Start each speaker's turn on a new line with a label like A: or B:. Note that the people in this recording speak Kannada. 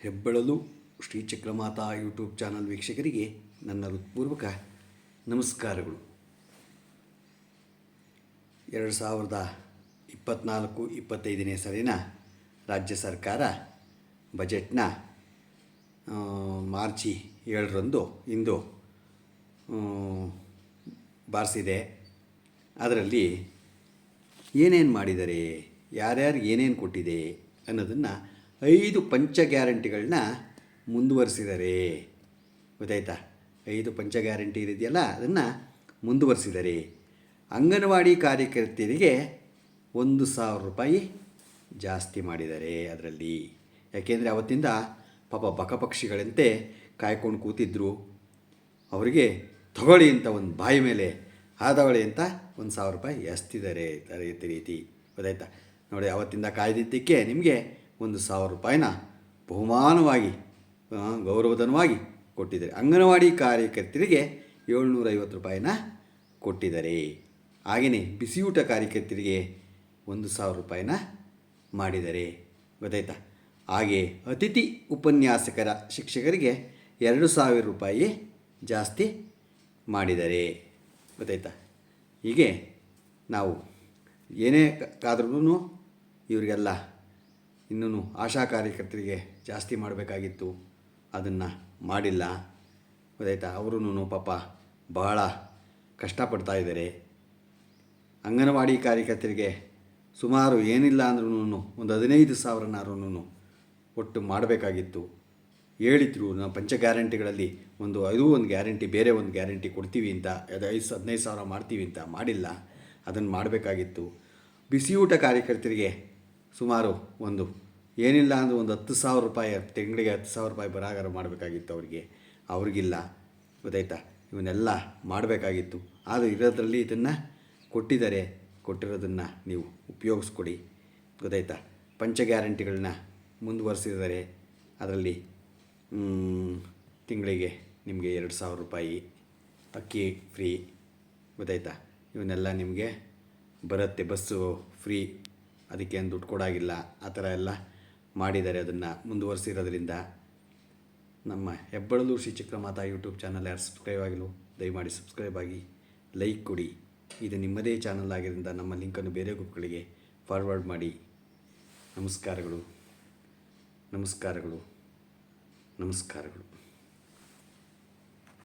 A: ಹೆಬ್ಬಳಲು ಶ್ರೀ ಚಕ್ರಮಾತಾ ಯೂಟ್ಯೂಬ್ ಚಾನಲ್ ವೀಕ್ಷಕರಿಗೆ ನನ್ನ ಹೃತ್ಪೂರ್ವಕ ನಮಸ್ಕಾರಗಳು. 2024-25ನೇ ಸಾಲಿನ ರಾಜ್ಯ ಸರ್ಕಾರ ಬಜೆಟ್ನ ಮಾರ್ಚ್ 7ರಂದು ಇಂದು ಬಾರಿಸಿದೆ. ಅದರಲ್ಲಿ ಏನೇನು ಮಾಡಿದ್ದಾರೆ, ಯಾರ್ಯಾರು ಏನೇನು ಕೊಟ್ಟಿದೆ ಅನ್ನೋದನ್ನು 5 ಪಂಚ ಗ್ಯಾರಂಟಿಗಳನ್ನ ಮುಂದುವರಿಸಿದ್ದಾರೆ. ಗೊತ್ತಾಯ್ತಾ? 5 ಪಂಚ ಗ್ಯಾರಂಟಿ ಇದೆಯಲ್ಲ, ಅದನ್ನು ಮುಂದುವರಿಸಿದ್ದಾರೆ. ಅಂಗನವಾಡಿ ಕಾರ್ಯಕರ್ತೆಯರಿಗೆ 1,000 ರೂಪಾಯಿ ಜಾಸ್ತಿ ಮಾಡಿದ್ದಾರೆ ಅದರಲ್ಲಿ. ಯಾಕೆಂದರೆ ಅವತ್ತಿಂದ ಪಾಪ ಬಕಪಕ್ಷಿಗಳಂತೆ ಕಾಯ್ಕೊಂಡು ಕೂತಿದ್ರು. ಅವರಿಗೆ ತಗೊಳ್ಳಿ ಅಂತ ಒಂದು ಬಾಯಿ ಮೇಲೆ ಆದವಳೆ ಅಂತ 1,000 ರೂಪಾಯಿ ಎಸ್ತಿದ್ದಾರೆ ರೀತಿ. ಗೊತ್ತಾಯ್ತಾ? ನೋಡಿ, ಅವತ್ತಿಂದ ಕಾಯ್ದಿದ್ದಕ್ಕೆ ನಿಮಗೆ 1,000 ರೂಪಾಯಿನ ಬಹುಮಾನವಾಗಿ ಗೌರವಧನವಾಗಿ ಕೊಟ್ಟಿದ್ದಾರೆ. ಅಂಗನವಾಡಿ ಕಾರ್ಯಕರ್ತರಿಗೆ 750 ರೂಪಾಯಿನ ಕೊಟ್ಟಿದ್ದಾರೆ. ಹಾಗೆಯೇ ಬಿಸಿಯೂಟ ಕಾರ್ಯಕರ್ತರಿಗೆ 1,000 ರೂಪಾಯಿನ ಮಾಡಿದ್ದಾರೆ. ಗೊತ್ತಾಯ್ತಾ? ಹಾಗೆ ಅತಿಥಿ ಉಪನ್ಯಾಸಕರ ಶಿಕ್ಷಕರಿಗೆ 2,000 ರೂಪಾಯಿ ಜಾಸ್ತಿ ಮಾಡಿದ್ದಾರೆ. ಗೊತ್ತಾಯ್ತಾ? ಹೀಗೆ ನಾವು ಏನೇ ಕಾದ್ರೂ ಇವರಿಗೆಲ್ಲ ಇನ್ನೂ ಆಶಾ ಕಾರ್ಯಕರ್ತರಿಗೆ ಜಾಸ್ತಿ ಮಾಡಬೇಕಾಗಿತ್ತು, ಅದನ್ನು ಮಾಡಿಲ್ಲ. ಗೊತ್ತಾಯ್ತಾ? ಅವರೂ ಪಾಪ ಬಹಳ ಕಷ್ಟಪಡ್ತಾ ಇದ್ದಾರೆ. ಅಂಗನವಾಡಿ ಕಾರ್ಯಕರ್ತರಿಗೆ ಸುಮಾರು ಏನಿಲ್ಲ ಅಂದ್ರೂ ಒಂದು 15,000ನಾದ್ರೂ ಒಟ್ಟು ಮಾಡಬೇಕಾಗಿತ್ತು. ಹೇಳಿದ್ರು ನಾವು ಪಂಚ ಗ್ಯಾರಂಟಿಗಳಲ್ಲಿ ಒಂದು ಗ್ಯಾರಂಟಿ, ಬೇರೆ ಒಂದು ಗ್ಯಾರಂಟಿ ಕೊಡ್ತೀವಿ ಅಂತ, 15,000 ಮಾಡ್ತೀವಿ ಅಂತ ಮಾಡಿಲ್ಲ. ಅದನ್ನು ಮಾಡಬೇಕಾಗಿತ್ತು. ಬಿಸಿಯೂಟ ಕಾರ್ಯಕರ್ತರಿಗೆ ಸುಮಾರು ಏನಿಲ್ಲ ಅಂದರೆ 10,000 ರೂಪಾಯಿ, ತಿಂಗಳಿಗೆ 10,000 ರೂಪಾಯಿ ಬರಾಗಾರ ಮಾಡಬೇಕಾಗಿತ್ತು ಅವ್ರಿಗಿಲ್ಲ. ಗೊತ್ತಾಯ್ತಾ? ಇವನ್ನೆಲ್ಲ ಮಾಡಬೇಕಾಗಿತ್ತು. ಆದರೆ ಇರೋದ್ರಲ್ಲಿ ಇದನ್ನು ಕೊಟ್ಟಿದ್ದಾರೆ. ಕೊಟ್ಟಿರೋದನ್ನು ನೀವು ಉಪಯೋಗಿಸ್ಕೊಡಿ. ಗೊತ್ತಾಯ್ತಾ? ಪಂಚ ಗ್ಯಾರಂಟಿಗಳನ್ನ ಮುಂದುವರಿಸಿದ್ದಾರೆ. ಅದರಲ್ಲಿ ತಿಂಗಳಿಗೆ ನಿಮಗೆ 2,000 ರೂಪಾಯಿ ಅಕ್ಕಿ ಫ್ರೀ. ಗೊತ್ತಾಯ್ತಾ? ಇವನ್ನೆಲ್ಲ ನಿಮಗೆ ಬರುತ್ತೆ. ಬಸ್ಸು ಫ್ರೀ, ಅದಕ್ಕೆ ಏನು ದುಡ್ಡು ಕೊಡಾಗಿಲ್ಲ. ಆ ಥರ ಎಲ್ಲ ಮಾಡಿದ್ದಾರೆ. ಅದನ್ನು ಮುಂದುವರಿಸಿರೋದ್ರಿಂದ ನಮ್ಮ ಹೆಬ್ಬಳಲು ಶ್ರೀ ಚಕ್ರಮಾತಾ ಯೂಟ್ಯೂಬ್ ಚಾನಲ್ ಯಾರು ಸಬ್ಸ್ಕ್ರೈಬ್ ಆಗಿಲ್ಲ, ದಯಮಾಡಿ ಸಬ್ಸ್ಕ್ರೈಬ್ ಆಗಿ, ಲೈಕ್ ಕೊಡಿ. ಇದು ನಿಮ್ಮದೇ ಚಾನಲ್ ಆಗಿದ್ದರಿಂದ ನಮ್ಮ ಲಿಂಕನ್ನು ಬೇರೆ ಗ್ರೂಪ್ಗಳಿಗೆ ಫಾರ್ವರ್ಡ್ ಮಾಡಿ. ನಮಸ್ಕಾರಗಳು, ನಮಸ್ಕಾರಗಳು, ನಮಸ್ಕಾರಗಳು.